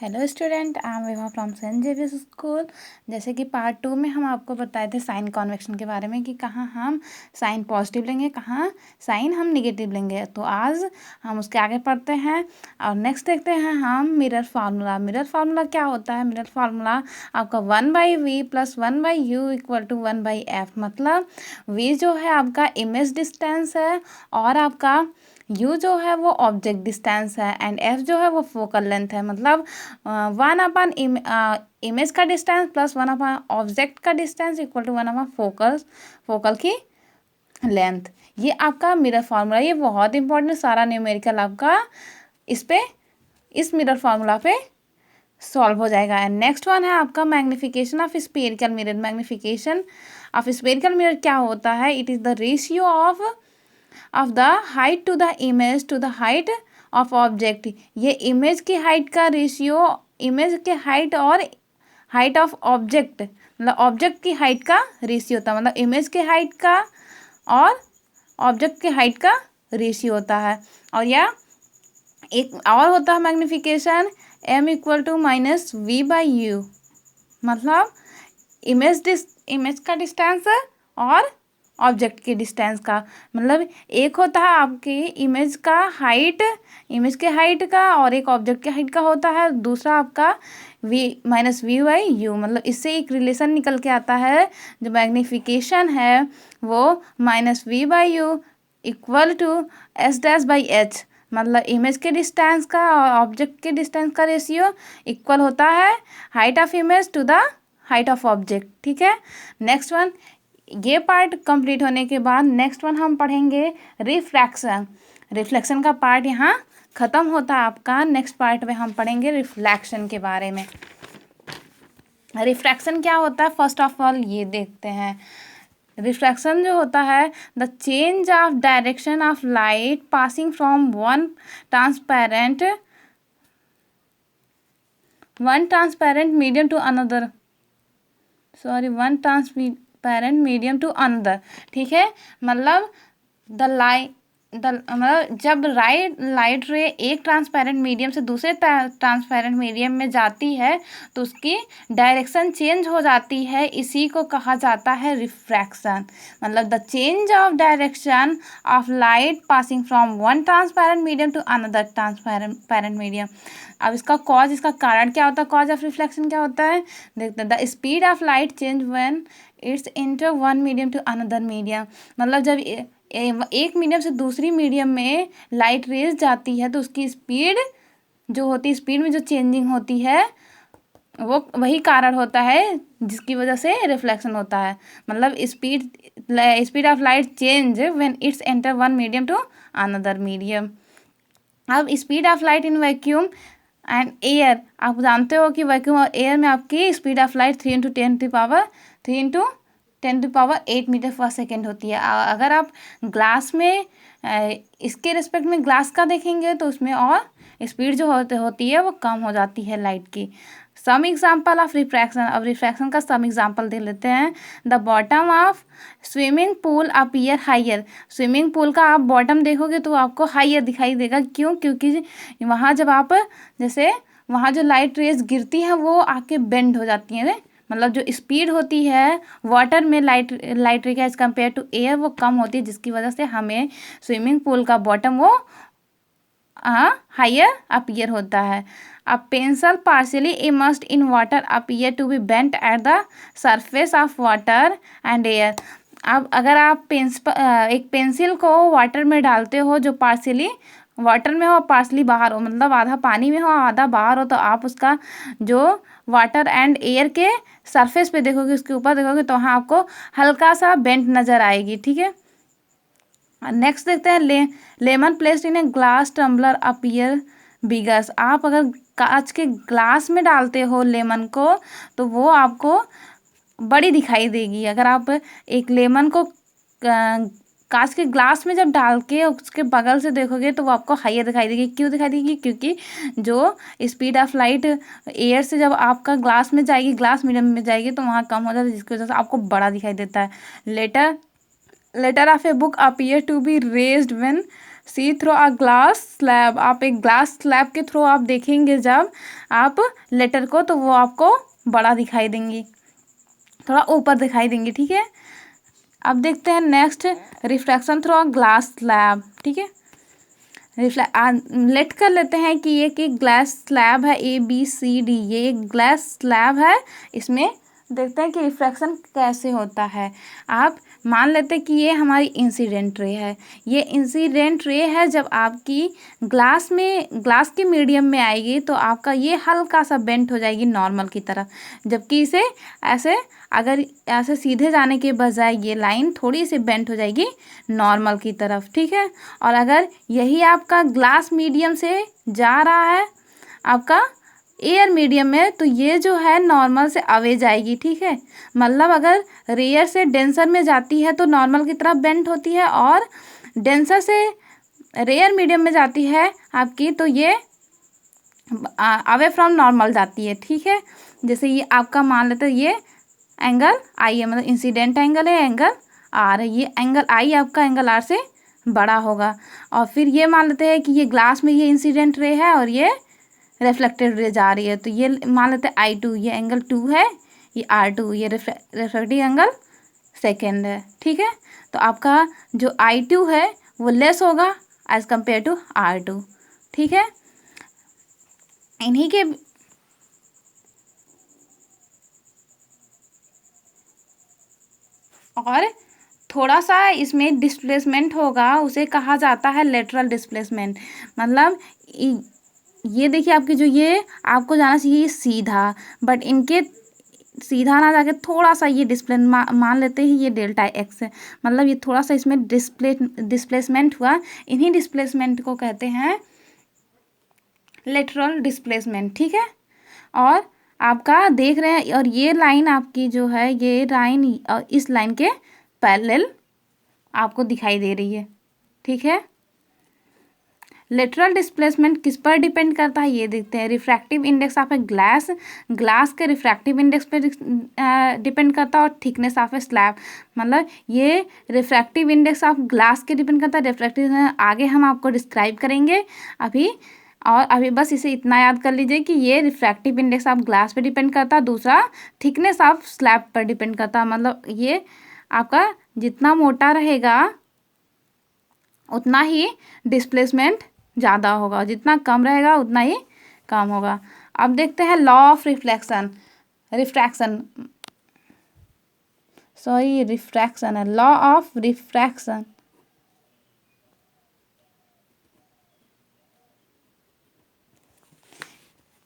Hello student, I am Vibha from Saint Xavier's school. जैसे कि part 2 में हम आपको बताए थे साइन कॉन्वेक्शन के बारे में कि कहाँ हम साइन पॉजिटिव लेंगे, कहाँ साइन हम निगेटिव लेंगे। तो आज हम उसके आगे पढ़ते हैं और नेक्स्ट देखते हैं हम मिरर फार्मूला। मिरर फार्मूला क्या होता है? मिरर फार्मूला आपका 1/v + 1/u = 1/f। मतलब v जो है आपका इमेज डिस्टेंस है और आपका u जो है वो ऑब्जेक्ट डिस्टेंस है एंड f जो है वो फोकल लेंथ है। मतलब 1/, इमेज का डिस्टेंस प्लस 1/, ऑब्जेक्ट का डिस्टेंस इक्वल टू 1/, फोकल की लेंथ। ये आपका मिरर फार्मूला, ये बहुत इंपॉर्टेंट, सारा न्यूमेरिकल आपका इस मिरर फार्मूला पे सॉल्व हो जाएगा। एंड नेक्स्ट वन है आपका magnification of spherical mirror. Magnification of spherical mirror क्या होता है? It is the ratio of the height to the image to the height of object. ये इमेज की हाइट का रेशियो, इमेज के हाइट और हाइट ऑफ ऑब्जेक्ट, मतलब object की हाइट का रेशियो होता है। मतलब इमेज के हाइट का और ऑब्जेक्ट के हाइट का रेशियो होता है। और या एक और होता है मैग्निफिकेशन m = -v/u। मतलब इमेज का डिस्टेंस और ऑब्जेक्ट के डिस्टेंस का। मतलब एक होता है आपकी इमेज का हाइट, इमेज के हाइट का, और एक ऑब्जेक्ट के हाइट का होता है। दूसरा आपका v/u। मतलब इससे एक रिलेशन निकल के आता है, जो मैग्निफिकेशन है वो -v/u = s'/h। मतलब इमेज के डिस्टेंस का और ऑब्जेक्ट के डिस्टेंस का रेशियो इक्वल होता है height of image to the height of object. ठीक है। नेक्स्ट वन, ये पार्ट कंप्लीट होने के बाद नेक्स्ट वन हम पढ़ेंगे रिफ्रैक्शन। रिफ्लेक्शन का पार्ट यहाँ ख़त्म होता है आपका। नेक्स्ट पार्ट में हम पढ़ेंगे रिफ्लेक्शन के बारे में। रिफ्रैक्शन क्या होता है? फर्स्ट ऑफ ऑल ये देखते हैं। रिफ्रैक्शन जो होता है, the change of direction of light passing from one transparent medium to another, one transparent medium to another. ठीक है। मतलब मतलब जब लाइट रे एक ट्रांसपेरेंट मीडियम से दूसरे ट्रांसपेरेंट मीडियम में जाती है तो उसकी डायरेक्शन चेंज हो जाती है। इसी को कहा जाता है रिफ्रैक्शन। मतलब the change of direction of light passing from one transparent medium to another transparent medium. अब इसका कॉज, इसका कारण क्या होता है? कॉज ऑफ रिफ्लेक्शन क्या होता है? देखते हैं। The speed of light change when it's inter one medium to another medium. मतलब जब एक मीडियम से दूसरी मीडियम में लाइट रेज जाती है तो उसकी स्पीड जो होती है, स्पीड में जो चेंजिंग होती है वो वही कारण होता है जिसकी वजह से रिफ्लेक्शन होता है। मतलब speed of light change when it's enter one medium to another medium. अब speed of light in vacuum and air, आप जानते हो कि वैक्यूम और एयर में आपकी स्पीड ऑफ लाइट 3 × 10⁸ मीटर/सेकेंड होती है। अगर आप ग्लास में इसके रिस्पेक्ट में ग्लास का देखेंगे तो उसमें और स्पीड जो होती है वो कम हो जाती है लाइट की। Some example of refraction. अब रिफ्रैक्शन का सम एग्जाम्पल दे लेते हैं। The bottom of swimming pool appear higher. Swimming pool का आप बॉटम देखोगे तो आपको हाइयर दिखाई देगा। क्यों? क्योंकि वहाँ जब आप जैसे वहाँ जो लाइट रेज गिरती हैं वो आके बेंड हो जाती हैं। मतलब जो स्पीड होती है वाटर में लाइट रे का एज कम्पेयर टू एयर वो कम होती है, जिसकी वजह से हमें स्विमिंग पूल का बॉटम वो हाइयर अपीयर होता है। A pencil partially immersed in water appear to be bent at the surface of water and air. अब अगर आप एक पेंसिल को वाटर में डालते हो जो पार्शियली वाटर में हो, पार्शियली बाहर हो, मतलब आधा पानी में हो आधा बाहर हो, तो आप उसका जो वाटर एंड एयर के सरफेस पे देखोगे, उसके ऊपर देखोगे तो वहाँ आपको हल्का सा बेंट नज़र आएगी। ठीक है। नेक्स्ट देखते हैं lemon placed in a glass tumbler appear biggers. आप अगर कांच के ग्लास में डालते हो लेमन को तो वो आपको बड़ी दिखाई देगी। अगर आप एक लेमन को कांच के ग्लास में जब डाल के उसके बगल से देखोगे तो वो आपको हाइयर दिखाई देगी। क्यों दिखाई देगी? क्योंकि जो स्पीड ऑफ लाइट एयर से जब आपका ग्लास में जाएगी, ग्लास मीडियम में जाएगी तो वहाँ कम हो जाता है, जिसकी वजह से आपको बड़ा दिखाई देता है। Letter of a book appear to be raised when see through a glass slab, आप एक ग्लास स्लैब के थ्रू आप देखेंगे जब आप लेटर को, तो वो आपको बड़ा दिखाई देंगी, थोड़ा ऊपर दिखाई देंगी, ठीक है। अब देखते हैं next, refraction through a glass slab, ठीक है। लेट कर लेते हैं कि ये एक ग्लास स्लैब है, ABCD, ये एक ग्लास स्लैब है। इसमें देखते हैं कि रिफ्रैक्शन कैसे होता है। आप मान लेते हैं कि ये हमारी इंसिडेंट रे है। ये इंसिडेंट रे है, जब आपकी ग्लास के मीडियम में आएगी तो आपका ये हल्का सा बेंट हो जाएगी नॉर्मल की तरफ, जबकि इसे ऐसे, अगर ऐसे सीधे जाने के बजाय ये लाइन थोड़ी सी बेंट हो जाएगी नॉर्मल की तरफ, ठीक है। और अगर यही आपका ग्लास मीडियम से जा रहा है आपका एयर मीडियम में, तो ये जो है नॉर्मल से अवे जाएगी, ठीक है। मतलब अगर रेयर से डेंसर में जाती है तो नॉर्मल की तरफ बेंट होती है, और डेंसर से रेयर मीडियम में जाती है आपकी, तो ये अवे फ्रॉम नॉर्मल जाती है, ठीक है। जैसे ये आपका मान लेते हैं ये एंगल आई है, मतलब इंसिडेंट एंगल है, एंगल आर है, ये एंगल आई आपका एंगल आर से बड़ा होगा। और फिर ये मान लेते हैं कि ये ग्लास में ये इंसिडेंट रे है और ये रिफ्लेक्टेड रे जा रही है, तो ये मान लेते हैं I2, ये एंगल 2 है, ये R2, ये रिफ्लेक्टिव एंगल सेकेंड है, ठीक है। तो आपका जो I2 है वो लेस होगा एज कम्पेयर टू R2, ठीक है। इन्हीं के और थोड़ा सा इसमें डिस्प्लेसमेंट होगा, उसे कहा जाता है लेटरल डिस्प्लेसमेंट। मतलब ये देखिए आपकी जो ये आपको जाना चाहिए ये सीधा, बट इनके सीधा ना जाके थोड़ा सा ये मान लेते हैं ये डेल्टा एक्स है, मतलब ये थोड़ा सा इसमें डिस्प्लेसमेंट हुआ। इन्हीं डिस्प्लेसमेंट को कहते हैं लेटरल डिस्प्लेसमेंट, ठीक है। और आपका देख रहे हैं, और ये लाइन आपकी जो है, ये लाइन इस लाइन के पैरेलल आपको दिखाई दे रही है, ठीक है। लेटरल डिस्प्लेसमेंट किस पर डिपेंड करता है ये देखते हैं। Refractive index of a glass के रिफ्रैक्टिव इंडेक्स पे डिपेंड करता है, और थिकनेस ऑफ ए स्लैब, मतलब ये रिफ्रैक्टिव इंडेक्स ऑफ ग्लास के डिपेंड करता है। रिफ्रैक्टिव आगे हम आपको डिस्क्राइब करेंगे अभी। और अभी बस इसे इतना याद कर लीजिए कि ये रिफ्रैक्टिव इंडेक्स ऑफ ग्लास पे डिपेंड करता है, दूसरा थिकनेस ऑफ स्लैब पर डिपेंड करता है। मतलब ये आपका जितना मोटा रहेगा उतना ही डिस्प्लेसमेंट ज़्यादा होगा, जितना कम रहेगा उतना ही कम होगा। अब देखते हैं लॉ ऑफ रिफ्रैक्शन है, लॉ ऑफ रिफ्रैक्शन।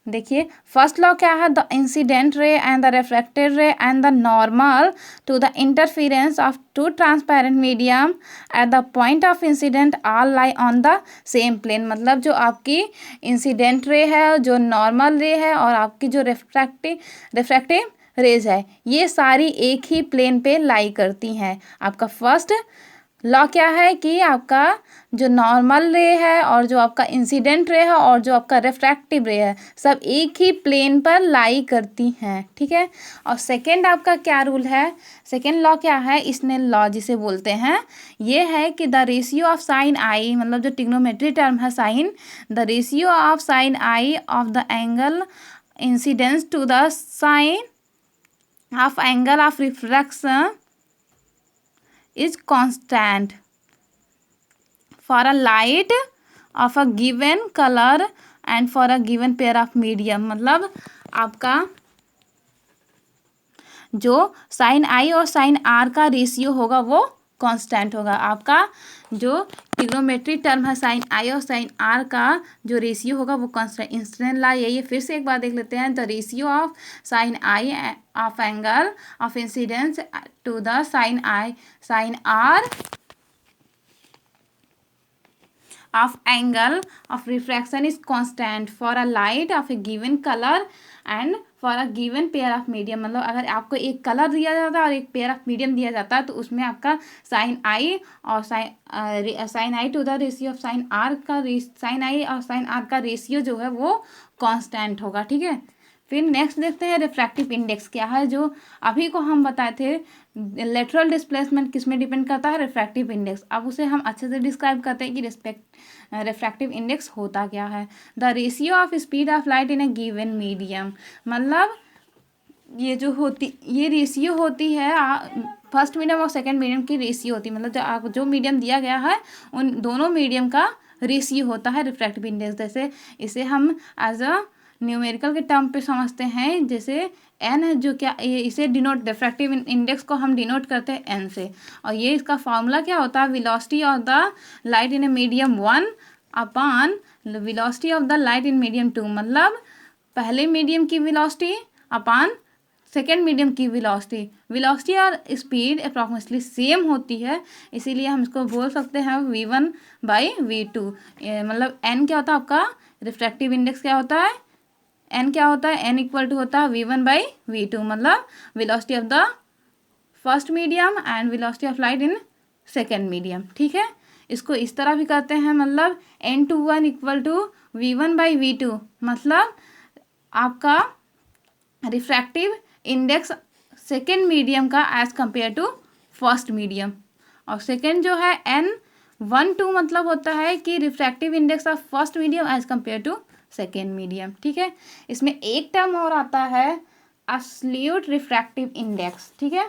देखिए फर्स्ट लॉ क्या है, the incident ray and the refracted ray and the normal to the interference of two transparent medium at the point of incident all lie on the same plane. मतलब जो आपकी incident ray है, जो normal रे है, और आपकी जो रिफ्रैक्टिव रेज है, ये सारी एक ही प्लेन पे लाई करती हैं। आपका फर्स्ट लॉ क्या है कि आपका जो नॉर्मल रे है, और जो आपका इंसिडेंट रे है, और जो आपका रिफ्रैक्टिव रे है, सब एक ही प्लेन पर लाई करती हैं, ठीक है। और सेकेंड आपका क्या रूल है, सेकेंड लॉ क्या है, इसने लॉ जिसे बोलते हैं, ये है कि the ratio of sine I, मतलब जो ट्रिग्नोमेट्री टर्म है sine, the ratio of sine I of the angle incidence to the sine of angle of refraction is constant for a light of a given color and for a given pair of medium। मतलब आपका जो sign I और sine are का ratio होगा वो constant होगा। आपका जो ट्रिग्नोमेट्री टर्म है साइन आई और साइन आर का जो रेशियो होगा वो कांस्टेंट। इंस्टेंट ला यही है, फिर से एक बार देख लेते हैं। The ratio of sine I of angle of incidence to the sine r of angle of refraction is constant for a light of a given color and for a given pair of medium। मतलब अगर आपको एक colour दिया जाता है और एक pair of medium दिया जाता है, तो उसमें आपका साइन आई और sine I to the ratio of sine I और साइन आर का रेशियो जो है वो कांस्टेंट होगा, ठीक है। फिर नेक्स्ट देखते हैं रिफ्रैक्टिव इंडेक्स क्या है, जो अभी को हम बताए थे लेटरल डिस्प्लेसमेंट किस में डिपेंड करता है, रिफ्रैक्टिव इंडेक्स। अब उसे हम अच्छे से डिस्क्राइब करते हैं कि रिफ्रैक्टिव इंडेक्स होता क्या है। The ratio of speed of light in A given medium, मतलब ये रेशियो होती है फर्स्ट मीडियम और सेकंड मीडियम की रेशियो होती है, मतलब जो मीडियम दिया गया है उन दोनों मीडियम का रेशियो होता है रिफ्रैक्टिव इंडेक्स। जैसे इसे हम एज अ न्यूमेरिकल के टर्म पे समझते हैं, जैसे एन है जो क्या इसे डिनोट रिफ्रैक्टिव इंडेक्स को हम डिनोट करते हैं एन से, और ये इसका फॉर्मूला क्या होता है, velocity of the light in a medium 1 upon velocity of the light in medium 2, मतलब पहले मीडियम की वेलोसिटी अपॉन सेकेंड मीडियम की वेलोसिटी और स्पीड अप्रॉक्सीमेटली सेम होती है, इसीलिए हम इसको बोल सकते हैं v1/v2। मतलब n क्या होता है आपका रिफ्रैक्टिव इंडेक्स क्या होता है, n क्या होता है, n इक्वल टू होता है v1/v2, मतलब velocity of the first medium and velocity of light in second medium. ठीक है, इसको इस तरह भी करते हैं, मतलब n21 इक्वल टू v1/v2, मतलब आपका रिफ्रैक्टिव इंडेक्स सेकेंड मीडियम का as compare to first medium. और सेकेंड जो है n12 मतलब होता है कि refractive index of first medium as compare to second medium. ठीक है, इसमें एक टर्म और आता है एब्सोल्यूट रिफ्रैक्टिव इंडेक्स। ठीक है,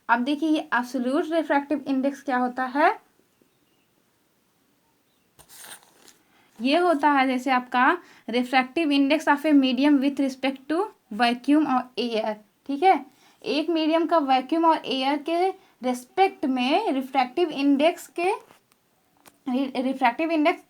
अब देखिए ये एब्सोल्यूट रिफ्रैक्टिव इंडेक्स क्या होता है, ये होता है जैसे आपका refractive index of a medium with respect to vacuum और एयर। ठीक है, एक मीडियम का वैक्यूम और एयर के रिस्पेक्ट में रिफ्रैक्टिव इंडेक्स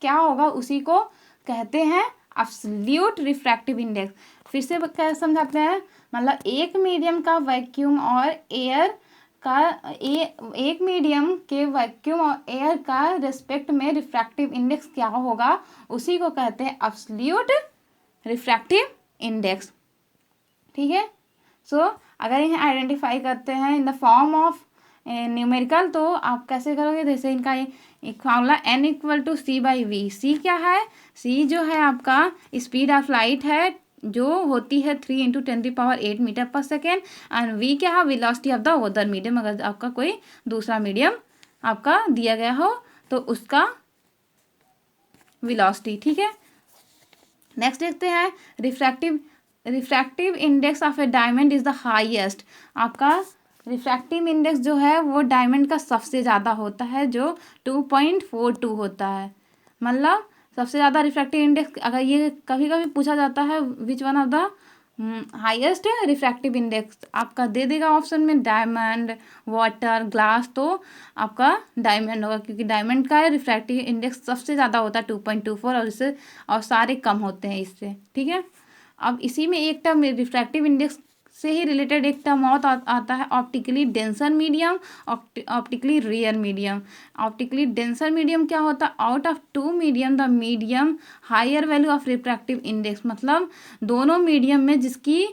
क्या होगा, उसी को कहते हैं एब्सोल्यूट रिफ्रैक्टिव इंडेक्स। फिर से क्या समझाते हैं, मतलब एक मीडियम का वैक्यूम और एयर का एक मीडियम के वैक्यूम और एयर का रिस्पेक्ट में रिफ्रैक्टिव इंडेक्स क्या होगा, उसी को कहते हैं एब्सोल्यूट रिफ्रैक्टिव इंडेक्स। ठीक है, सो अगर इन्हें आइडेंटिफाई करते हैं in the form of numerical, तो आप कैसे करोगे, जैसे इनका एक formula n equal to c/v। C क्या है, सी जो है आपका स्पीड ऑफ लाइट है जो होती है 3 × 10⁸ मीटर पर सेकेंड, एंड v क्या है, velocity of the other medium. अगर आपका कोई दूसरा मीडियम आपका दिया गया हो तो उसका वेलोसिटी। ठीक है, नेक्स्ट देखते हैं refractive index of A diamond is the highest. आपका रिफ्रैक्टिव इंडेक्स जो है वो डायमंड का सबसे ज़्यादा होता है, जो 2.42 होता है। मतलब सबसे ज़्यादा रिफ्रैक्टिव इंडेक्स, अगर ये कभी कभी पूछा जाता है which one of the highest refractive index, आपका दे देगा ऑप्शन में डायमंड, वाटर, ग्लास, तो आपका डायमंड होगा, क्योंकि डायमंड का रिफ्रैक्टिव इंडेक्स सबसे ज़्यादा होता है 2.24, और इससे और सारे कम होते हैं इससे। ठीक है, अब इसी में एक टर्म रिफ्रैक्टिव इंडेक्स से ही रिलेटेड एक टर्म और आता है optically denser medium, optically rare medium. Optically denser medium क्या होता है, out of two medium the medium higher value of refractive index, मतलब दोनों मीडियम में जिसकी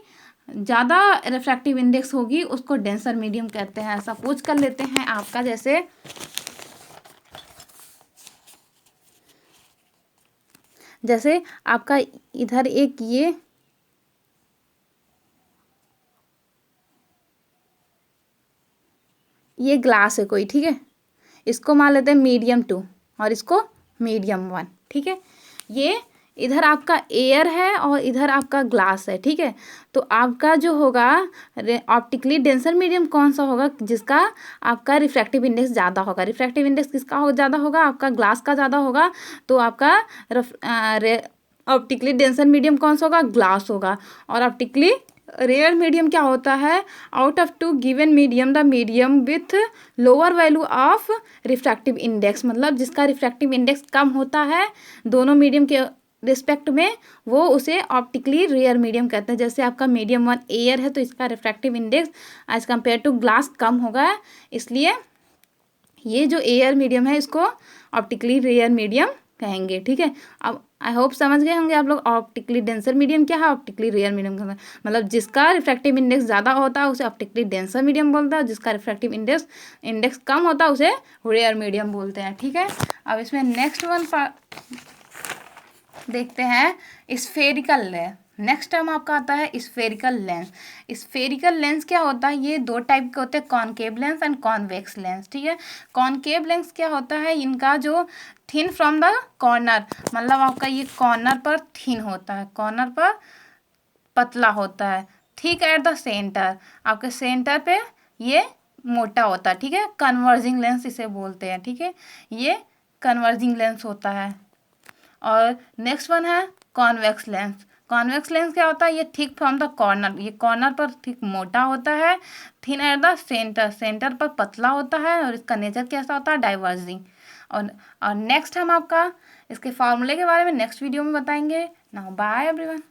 ज़्यादा रिफ्रैक्टिव इंडेक्स होगी उसको डेंसर मीडियम कहते हैं। सपोज कर लेते हैं आपका जैसे आपका इधर एक ये ग्लास है कोई, ठीक है, इसको मान लेते हैं मीडियम 2 और इसको मीडियम 1। ठीक है, ये इधर आपका एयर है और इधर आपका ग्लास है। ठीक है, तो आपका जो होगा ऑप्टिकली डेंसर मीडियम कौन सा होगा, जिसका आपका रिफ्रैक्टिव इंडेक्स ज़्यादा होगा। रिफ्रैक्टिव इंडेक्स किसका ज़्यादा होगा, आपका ग्लास का ज़्यादा होगा, तो आपका ऑप्टिकली डेंसर मीडियम कौन सा होगा, ग्लास होगा। और ऑप्टिकली रेयर मीडियम क्या होता है, out of two given medium the medium with lower value of refractive index, मतलब जिसका रिफ्रैक्टिव इंडेक्स कम होता है दोनों मीडियम के रिस्पेक्ट में, वो उसे ऑप्टिकली रेयर मीडियम कहते हैं। जैसे आपका मीडियम 1 एयर है तो इसका refractive index as compared to glass कम होगा, इसलिए ये जो एयर मीडियम है इसको ऑप्टिकली रेयर मीडियम कहेंगे। ठीक है, अब आई होप समझ गए होंगे आप लोग ऑप्टिकली डेंसर मीडियम क्या है, ऑप्टिकली रेयर मीडियम क्या है। मतलब जिसका रिफ्रैक्टिव इंडेक्स ज़्यादा होता है उसे ऑप्टिकली डेंसर मीडियम बोलता है, और जिसका रिफ्रैक्टिव इंडेक्स कम होता है उसे रेयर मीडियम बोलते हैं। ठीक है, अब इसमें नेक्स्ट वन देखते हैं स्फेरिकल लेंस। नेक्स्ट टर्म आपका आता है स्फेरिकल लेंस। स्फेरिकल लेंस क्या होता है, ये दो टाइप के होते हैं, concave lens and convex lens. ठीक है, कॉनकेव लेंस क्या होता है, इनका जो थिन फ्रॉम द कॉर्नर, मतलब आपका ये कॉर्नर पर थिन होता है, कॉर्नर पर पतला होता है, थिक एट द सेंटर, आपके सेंटर पे ये मोटा होता है। ठीक है, कन्वर्जिंग लेंस इसे बोलते हैं। ठीक है, ये कन्वर्जिंग लेंस होता है। और नेक्स्ट वन है कॉन्वेक्स लेंस। कॉन्वेक्स लेंस क्या होता है, ये थिक फ्रॉम द कॉर्नर, ये कॉर्नर पर थिक मोटा होता है, thin at the centre, centre पर पतला होता है, और इसका नेचर कैसा होता है, डाइवर्जिंग। और नेक्स्ट हम आपका इसके फार्मूले के बारे में नेक्स्ट वीडियो में बताएंगे। Now bye everyone.